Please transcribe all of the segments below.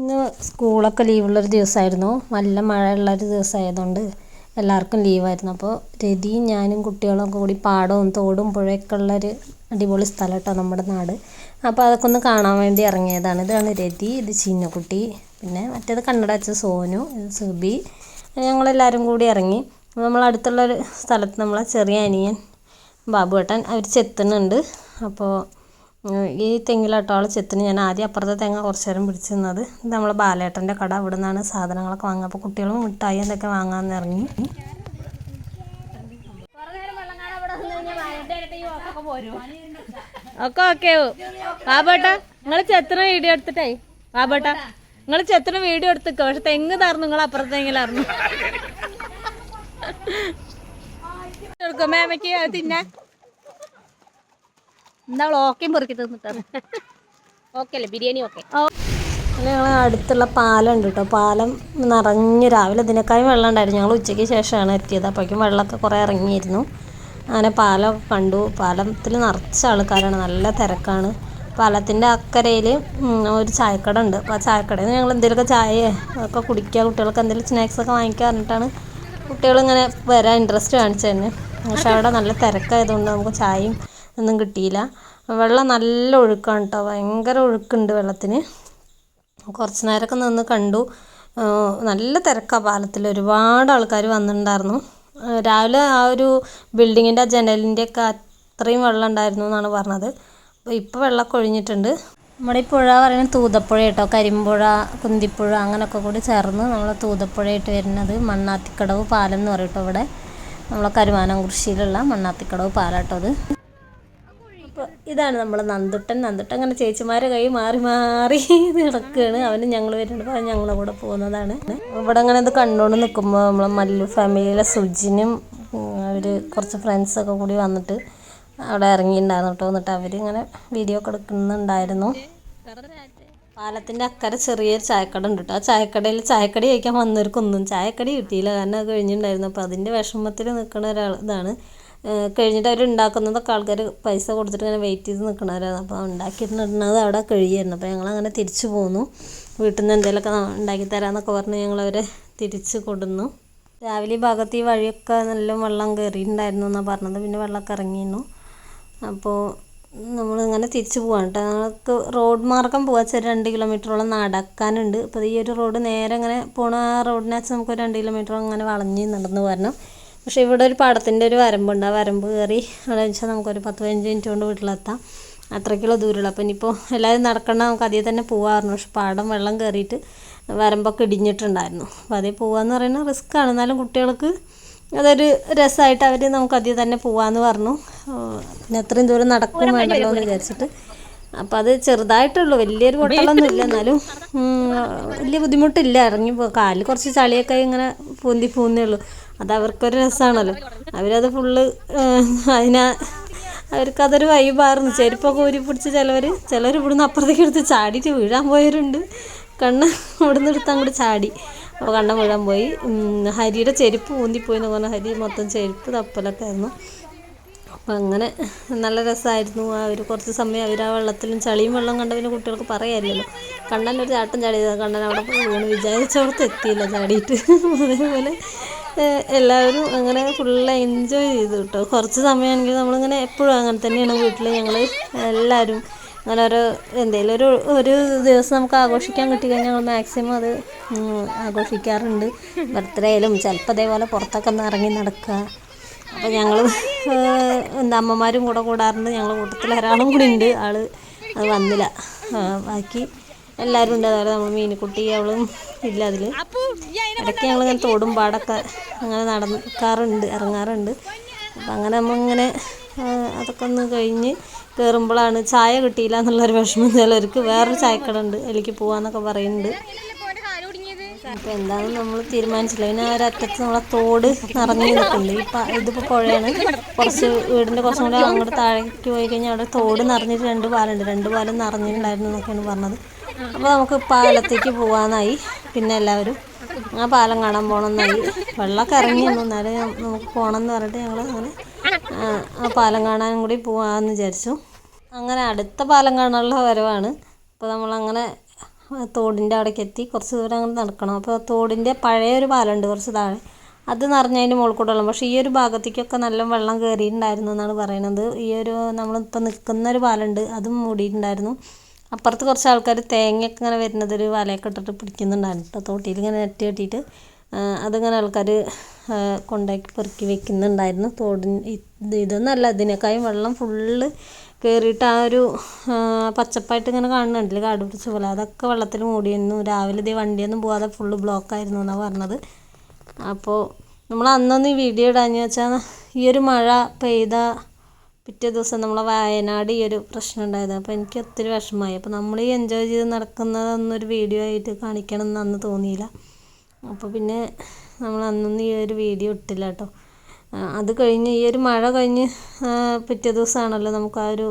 ഇന്ന് സ്കൂളൊക്കെ ലീവുള്ളൊരു ദിവസമായിരുന്നു. നല്ല മഴയുള്ളൊരു ദിവസമായതുകൊണ്ട് എല്ലാവർക്കും ലീവായിരുന്നു. അപ്പോൾ രതിയും ഞാനും കുട്ടികളൊക്കെ കൂടി പാടവും തോടും പുഴയൊക്കെ ഉള്ളൊരു അടിപൊളി സ്ഥലം കേട്ടോ നമ്മുടെ നാട്. അപ്പോൾ അതൊക്കെ ഒന്ന് കാണാൻ വേണ്ടി ഇറങ്ങിയതാണ്. ഇതാണ് രതി, ഇത് ചിന്നുകുട്ടി, പിന്നെ മറ്റേത് കണ്ണട വെച്ച സോനു, ഇത് സുബി. ഞങ്ങളെല്ലാവരും കൂടി ഇറങ്ങി. നമ്മളടുത്തുള്ളൊരു സ്ഥലത്ത് നമ്മളെ ചെറിയ അനിയൻ ബാബുവേട്ടൻ അവർ ചെത്തുന്നുണ്ട്. അപ്പോൾ ഈ തെങ്ങിലാട്ടോ ആൾ ചെത്തിന്. ഞാൻ ആദ്യം അപ്പുറത്തെ തെങ്ങ കുറച്ച് നേരം പിടിച്ച് നിന്നത്. ഇത് നമ്മളെ ബാലേട്ടൻ്റെ കട. അവിടെ നിന്നാണ് സാധനങ്ങളൊക്കെ വാങ്ങുക. അപ്പോൾ കുട്ടികളും മിഠായി എന്തൊക്കെ വാങ്ങാമെന്ന് ഇറങ്ങി. ഒക്കെ ഓക്കെ ബാബേട്ടാ, നിങ്ങൾ ചെത്തണ വീഡിയോ എടുത്തിട്ടേ ബാബേട്ടാ, നിങ്ങൾ ചെത്തണ വീഡിയോ എടുത്തിക്കോ. പക്ഷെ തെങ്ങ് തറന്നു, നിങ്ങൾ അപ്പുറത്തെ തെങ്ങിലായിരുന്നു. എടുക്കോ മേമയ്ക്ക് തിന്നെ. എന്താ ഓക്കെയും പെറുക്കി തിന്നിട്ടാണ്. ഓക്കെ അല്ലേ ബിരിയാണി? ഓക്കെ. ഞങ്ങൾ അടുത്തുള്ള പാലം ഉണ്ട് കേട്ടോ. പാലം നിറഞ്ഞ് രാവിലെ ഇതിനേക്കാളും വെള്ളം ഉണ്ടായിരുന്നു. ഞങ്ങൾ ഉച്ചയ്ക്ക് ശേഷമാണ് എത്തിയത്. അപ്പോഴേക്കും വെള്ളമൊക്കെ കുറേ ഇറങ്ങിയിരുന്നു. അങ്ങനെ പാലം കണ്ടു. പാലത്തിൽ നിറച്ച ആൾക്കാരാണ്, നല്ല തിരക്കാണ്. പാലത്തിൻ്റെ അക്കരയിൽ ഒരു ചായക്കട ഉണ്ട്. അപ്പോൾ ആ ചായക്കടയിൽ നിന്ന് ഞങ്ങൾ എന്തെങ്കിലുമൊക്കെ ചായ ഒക്കെ കുടിക്കുക, കുട്ടികൾക്ക് എന്തെങ്കിലും സ്നാക്സൊക്കെ വാങ്ങിക്കുക പറഞ്ഞിട്ടാണ് കുട്ടികളിങ്ങനെ വരാൻ ഇൻട്രസ്റ്റ് കാണിച്ചു തന്നെ. പക്ഷെ അവിടെ നല്ല തിരക്കായതുകൊണ്ട് നമുക്ക് ചായയും ഒന്നും കിട്ടിയില്ല. വെള്ളം നല്ല ഒഴുക്കാണ് കേട്ടോ, ഭയങ്കര ഒഴുക്കുണ്ട് വെള്ളത്തിന്. കുറച്ച് നേരമൊക്കെ നിന്ന് കണ്ടു. നല്ല തിരക്കാണ് പാലത്തിൽ, ഒരുപാട് ആൾക്കാർ വന്നിട്ടുണ്ടായിരുന്നു. രാവിലെ ആ ഒരു ബിൽഡിങ്ങിൻ്റെ ജനലിൻ്റെയൊക്കെ അത്രയും വെള്ളം ഉണ്ടായിരുന്നു എന്നാണ് പറഞ്ഞത്. അപ്പോൾ ഇപ്പോൾ വെള്ളമൊക്കെ ഒഴിഞ്ഞിട്ടുണ്ട്. നമ്മുടെ ഈ പുഴ പറയുന്നത് തൂതപ്പുഴ കേട്ടോ. കരിമ്പുഴ, കുന്തിപ്പുഴ അങ്ങനെയൊക്കെ കൂടി ചേർന്ന് നമ്മൾ തൂതപ്പുഴയായിട്ട് വരുന്നത്. മണ്ണാത്തിക്കടവ് പാലം എന്ന് പറയും കേട്ടോ. ഇവിടെ നമ്മളെ കരുവാനംകുറിശ്ശിയിലുള്ള മണ്ണാത്തിക്കടവ് പാലം കേട്ടോ അത്. അപ്പോൾ ഇതാണ് നമ്മൾ നന്ദുട്ടൻ. അങ്ങനെ ചേച്ചിമാരെ കൈ മാറി മാറി നടക്കുകയാണ്. അവനും ഞങ്ങൾ വരുന്നുണ്ട്. അപ്പോൾ ഞങ്ങളുടെ കൂടെ പോകുന്നതാണ്. ഇവിടെ അങ്ങനെ ഇത് കണ്ടുകൊണ്ട് നിൽക്കുമ്പോൾ നമ്മളെ മല്ലു ഫാമിലിയിലെ സുജിനും അവർ കുറച്ച് ഫ്രണ്ട്സൊക്കെ കൂടി വന്നിട്ട് അവിടെ ഇറങ്ങിയിട്ടുണ്ടായിരുന്നു കേട്ടോ. എന്നിട്ട് അവരിങ്ങനെ വീഡിയോ ഒക്കെ എടുക്കുന്നുണ്ടായിരുന്നു. പാലത്തിൻ്റെ അക്കരെ ചെറിയൊരു ചായക്കട ഉണ്ട് കേട്ടോ. ആ ചായക്കടയിൽ ചായക്കടി കഴിക്കാൻ വന്നവർക്കൊന്നും ചായക്കടി കിട്ടിയില്ല, കാരണം അത് കഴിഞ്ഞിട്ടുണ്ടായിരുന്നു. അപ്പോൾ അതിൻ്റെ വിഷമത്തിൽ നിൽക്കുന്ന ഒരാൾ ഇതാണ്. കഴിഞ്ഞിട്ട് അവർ ഉണ്ടാക്കുന്നതൊക്കെ ആൾക്കാർ പൈസ കൊടുത്തിട്ട് ഇങ്ങനെ വെയിറ്റ് ചെയ്ത് നിൽക്കണവരാണ്. അപ്പോൾ ഉണ്ടാക്കിയിരുന്നത് അവിടെ കഴിയായിരുന്നു. അപ്പോൾ ഞങ്ങളങ്ങനെ തിരിച്ചു പോന്നു. വീട്ടിൽ നിന്ന് എന്തെങ്കിലുമൊക്കെ ഉണ്ടാക്കി തരാമെന്നൊക്കെ പറഞ്ഞ് ഞങ്ങളവരെ തിരിച്ച് കൊടുന്നു. രാവിലെ ഈ ഭാഗത്ത് ഈ വഴിയൊക്കെ നല്ല വെള്ളം കയറിയിട്ടുണ്ടായിരുന്നു എന്നാണ് പറഞ്ഞത്. പിന്നെ വെള്ളമൊക്കെ ഇറങ്ങിയിരുന്നു. അപ്പോൾ നമ്മളിങ്ങനെ തിരിച്ച് പോകാൻ കേട്ടോ. ഞങ്ങൾക്ക് റോഡ് മാർഗം പോകാൻ വെച്ചാൽ 2 കിലോമീറ്ററോളം നടക്കാനുണ്ട്. അപ്പോൾ ഈ ഒരു റോഡ് നേരെ ഇങ്ങനെ പോണ ആ റോഡിനകത്ത് നമുക്ക് 2 കിലോമീറ്റർ അങ്ങനെ വളഞ്ഞ് നടന്ന് വരണം. പക്ഷേ ഇവിടെ ഒരു പാടത്തിൻ്റെ ഒരു വരമ്പുണ്ട്. ആ വരമ്പ് കയറി അവിടെ വെച്ചാൽ നമുക്കൊരു 10-15 മിനിറ്റ് കൊണ്ട് വീട്ടിലെത്താം. അത്രയ്ക്കുള്ള ദൂരമുള്ളൂ. അപ്പോൾ ഇനിയിപ്പോൾ എല്ലാവരും നടക്കണ്ട, നമുക്ക് അതിൽ തന്നെ പോകാമായിരുന്നു. പക്ഷെ പാടം വെള്ളം കയറിയിട്ട് വരമ്പൊക്കെ ഇടിഞ്ഞിട്ടുണ്ടായിരുന്നു. അപ്പോൾ അതിൽ പോകാമെന്ന് പറയുന്നത് റിസ്ക്കാണ്. എന്നാലും കുട്ടികൾക്ക് അതൊരു രസമായിട്ട് അവർ നമുക്ക് അതിൽ തന്നെ പോകാമെന്ന് പറഞ്ഞു. പിന്നെ അത്രയും ദൂരം നടക്കും വേണ്ടല്ലോ എന്ന് വിചാരിച്ചിട്ട്. അപ്പോൾ അത് ചെറുതായിട്ടുള്ളൂ, വലിയൊരു പൊട്ടലൊന്നും ഇല്ല. എന്നാലും വലിയ ബുദ്ധിമുട്ടില്ല. ഇറങ്ങി കാലിൽ കുറച്ച് ചളിയൊക്കെ ഇങ്ങനെ പൂന്നേ ഉള്ളൂ. അത് അവർക്കൊരു രസമാണല്ലോ. അവരത് ഫുള്ള് അവർക്കതൊരു വൈബായിരുന്നു. ചെരുപ്പൊക്കെ ഊരി പിടിച്ച് ചിലർ ഇവിടുന്ന് അപ്പുറത്തേക്ക് എടുത്ത് ചാടിയിട്ട് വീഴാൻ പോയവരുണ്ട്. കണ്ണ് ഇവിടുന്ന് എടുത്ത് അങ്ങോട്ട് ചാടി. അപ്പോൾ കണ്ണ് വീഴാൻ പോയി. ഹരിയുടെ ചെരുപ്പ് ഊന്തിപ്പോയി എന്ന് പറഞ്ഞാൽ ഹരി മൊത്തം ചെരുപ്പ് തപ്പലൊക്കെ ആയിരുന്നു. അപ്പോൾ അങ്ങനെ നല്ല രസമായിരുന്നു. അവർ കുറച്ച് സമയം അവർ ആ വെള്ളത്തിലും ചളിയും വെള്ളം കണ്ട പിന്നെ കുട്ടികൾക്ക് പറയാറില്ലല്ലോ. കണ്ണനൊരു ചാട്ടം ചാടിയത്, കണ്ണൻ അവിടെ പോയി വീണ് വിചാരിച്ചോടത്ത് എത്തിയില്ല ചാടിയിട്ട്. അതേപോലെ എല്ലാവരും അങ്ങനെ ഫുള്ള് എൻജോയ് ചെയ്തു കേട്ടോ. കുറച്ച് സമയമാണെങ്കിൽ നമ്മളിങ്ങനെ എപ്പോഴും അങ്ങനെ തന്നെയാണ് വീട്ടിൽ ഞങ്ങൾ എല്ലാവരും അങ്ങനെ എന്തെങ്കിലും ഒരു ദിവസം നമുക്ക് ആഘോഷിക്കാൻ കിട്ടിക്കഴിഞ്ഞാൽ ഞങ്ങൾ മാക്സിമം അത് ആഘോഷിക്കാറുണ്ട്. ബർത്ത്ഡേ ആയാലും ചിലപ്പോൾ അതേപോലെ പുറത്തൊക്കെ ഒന്ന് ഇറങ്ങി നടക്കുക. അപ്പോൾ ഞങ്ങൾ അമ്മമാരും കൂടെ കൂടാറുണ്ട്. ഞങ്ങളുടെ കൂട്ടത്തിൽ ഒരാളും കൂടി ഉണ്ട്. ആൾ അത് വന്നില്ല. ബാക്കി എല്ലാവരും ഉണ്ട്. അതുപോലെ നമ്മൾ മീനുക്കുട്ടി അവളും ഇല്ല അതിൽ. ഇടയ്ക്ക് ഞങ്ങളിങ്ങനെ തോടും പാടൊക്കെ അങ്ങനെ ഇറങ്ങാറുണ്ട്. അപ്പം അങ്ങനെ നമ്മളിങ്ങനെ അതൊക്കെ ഒന്ന് കഴിഞ്ഞ് കയറുമ്പോഴാണ് ചായ കിട്ടിയില്ല എന്നുള്ളൊരു വിഷമം. ചിലർക്ക് വേറൊരു ചായക്കട ഉണ്ട്, അതിലേക്ക് പോകാമെന്നൊക്കെ പറയുന്നുണ്ട്. അപ്പോൾ എന്താണെന്ന് നമ്മൾ തീരുമാനിച്ചില്ല. പിന്നെ ഒരറ്റത്ത് നമ്മളെ തോട് നിറഞ്ഞു നിൽക്കുന്നുണ്ട്. ഇതിപ്പോൾ പുഴയാണ്. വീടിൻ്റെ കുറച്ചും കൂടെ അങ്ങോട്ട് താഴേക്ക് പോയി കഴിഞ്ഞാൽ അവിടെ തോട് നിറഞ്ഞിട്ട് 2 പാലുണ്ട്. 2 പാലും നിറഞ്ഞിട്ടുണ്ടായിരുന്നു എന്നൊക്കെയാണ് പറഞ്ഞത്. അപ്പോൾ നമുക്ക് പാലത്തേക്ക് പോകാമെന്നായി. പിന്നെ എല്ലാവരും ആ പാലം കാണാൻ പോകണമെന്നായി. വെള്ളമൊക്കെ ഇറങ്ങിയിരുന്നു, എന്നാലും നമുക്ക് പോകണമെന്ന് പറഞ്ഞിട്ട് ഞങ്ങൾ അങ്ങനെ ആ പാലം കാണാനും കൂടി പോകാമെന്ന് വിചാരിച്ചു. അങ്ങനെ അടുത്ത പാലം കാണാനുള്ള വരവാണ്. അപ്പോൾ നമ്മളങ്ങനെ തോടിൻ്റെ അവിടേക്ക് എത്തി. കുറച്ച് ദൂരം അങ്ങനെ നടക്കണം. അപ്പോൾ തോടിൻ്റെ പഴയൊരു പാലമുണ്ട് കുറച്ച് താഴെ, അത് നിറഞ്ഞതിൻ്റെ മുകളിൽ കൂടെ വെള്ളം. പക്ഷേ ഈ ഒരു ഭാഗത്തേക്കൊക്കെ നല്ല വെള്ളം കയറിയിട്ടുണ്ടായിരുന്നു എന്നാണ് പറയുന്നത്. ഈ ഒരു നമ്മളിപ്പോൾ നിൽക്കുന്ന ഒരു പാലമുണ്ട്, അതും മൂടിയിട്ടുണ്ടായിരുന്നു. അപ്പുറത്ത് കുറച്ച് ആൾക്കാർ തേങ്ങയൊക്കെ ഇങ്ങനെ വരുന്നതൊരു വലയൊക്കെ ഇട്ടിട്ട് പിടിക്കുന്നുണ്ടായിരുന്നു കേട്ടോ. തോട്ടിയിൽ ഇങ്ങനെ നെറ്റ് കെട്ടിയിട്ട് അതിങ്ങനെ ആൾക്കാർ കൊണ്ടാക്കി പെറുക്കി വെക്കുന്നുണ്ടായിരുന്നു. ഇതൊന്നല്ല, ഇതിനേക്കാളും വെള്ളം ഫുള്ള് കയറിയിട്ട് ആ ഒരു പച്ചപ്പായിട്ട് ഇങ്ങനെ കാണുന്നുണ്ടല്ലേ, കാട് പിടിച്ച പോലെ, അതൊക്കെ വെള്ളത്തിൽ മൂടിയിരുന്നു. രാവിലെ ഇതേ വണ്ടിയൊന്നും പോകാതെ ഫുള്ള് ബ്ലോക്കായിരുന്നു എന്നാണ് പറഞ്ഞത്. അപ്പോൾ നമ്മൾ അന്നൊന്ന് ഈ വീഡിയോ ഇടാന്ന് വെച്ചാൽ ഈ ഒരു മഴ പെയ്ത പിറ്റേ ദിവസം നമ്മളെ വയനാട് ഈ ഒരു പ്രശ്നം ഉണ്ടായത്. അപ്പോൾ എനിക്ക് ഒത്തിരി വിഷമമായി. അപ്പോൾ നമ്മൾ ഈ എൻജോയ് ചെയ്ത് നടക്കുന്നതൊന്നൊരു വീഡിയോ ആയിട്ട് കാണിക്കണം എന്ന് അന്ന് തോന്നിയില്ല. അപ്പോൾ പിന്നെ നമ്മൾ അന്നൊന്നും ഈ ഒരു വീഡിയോ ഇട്ടില്ല കേട്ടോ. അത് കഴിഞ്ഞ് ഈ ഒരു മഴ കഴിഞ്ഞ് പിറ്റേ ദിവസമാണല്ലോ നമുക്ക് ആ ഒരു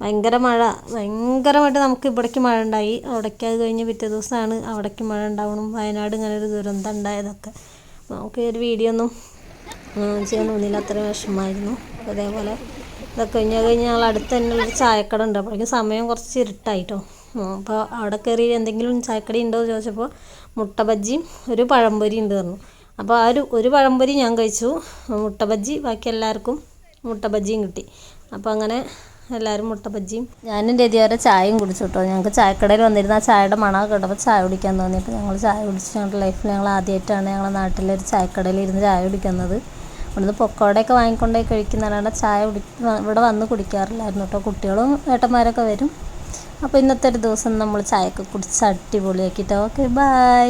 ഭയങ്കരമായിട്ട് നമുക്ക് ഇവിടേക്ക് മഴ ഉണ്ടായി. അവിടേക്ക് അത് കഴിഞ്ഞ് പിറ്റേ ദിവസമാണ് അവിടേക്ക് മഴ ഉണ്ടാവണം. വയനാട് ഇങ്ങനെ ഒരു ദുരന്തം ഉണ്ടായതൊക്കെ നമുക്ക് ഈ ഒരു വീഡിയോ ഒന്നും ചെയ്യാൻ തോന്നിയില്ല, അത്ര വിഷമമായിരുന്നു. അതേപോലെ ഇതൊക്കെ കഴിഞ്ഞ് ഞങ്ങൾ അടുത്ത് തന്നെ ഉള്ളൊരു ചായക്കട ഉണ്ട്. അപ്പോഴേക്കും സമയം കുറച്ച് ഇരുട്ടായിട്ടോ. അപ്പോൾ അവിടെ കയറി എന്തെങ്കിലും ചായക്കട ഉണ്ടോ എന്ന് ചോദിച്ചപ്പോൾ മുട്ട ബജ്ജിയും ഒരു പഴംപൊരി ഉണ്ട് പറഞ്ഞു. അപ്പോൾ ആ ഒരു പഴംപൊരി ഞാൻ കഴിച്ചു, മുട്ട ബജ്ജി ബാക്കി എല്ലാവർക്കും മുട്ട ബജ്ജിയും കിട്ടി. അപ്പോൾ അങ്ങനെ എല്ലാവരും മുട്ട ബജ്ജിയും ഞാനും രതിയോരെ ചായയും കുടിച്ചു കേട്ടോ. ഞങ്ങൾക്ക് ചായക്കടയിൽ വന്നിരുന്ന ആ ചായയുടെ മണമൊക്കെ കേട്ടപ്പോൾ ചായ കുടിക്കാൻ തോന്നി. അപ്പോൾ ഞങ്ങൾ ചായ കുടിച്ച് ഞങ്ങളുടെ ലൈഫിൽ ഞങ്ങൾ ആദ്യമായിട്ടാണ് ഞങ്ങളുടെ നാട്ടിലൊരു ചായക്കടയിൽ ഇരുന്ന് ചായ കുടിക്കുന്നത്. ഇവിടുന്ന് പൊക്കോടയൊക്കെ വാങ്ങിക്കൊണ്ടേ കഴിക്കുന്നതാണ്, ചായ ഇവിടെ വന്ന് കുടിക്കാറില്ലായിരുന്നു കേട്ടോ. കുട്ടികളും ഏട്ടന്മാരൊക്കെ വരും. അപ്പോൾ ഇന്നത്തെ ഒരു ദിവസം നമ്മൾ ചായയൊക്കെ കുടിച്ച് അടിപൊളിയാക്കിയിട്ടോ. Okay, by.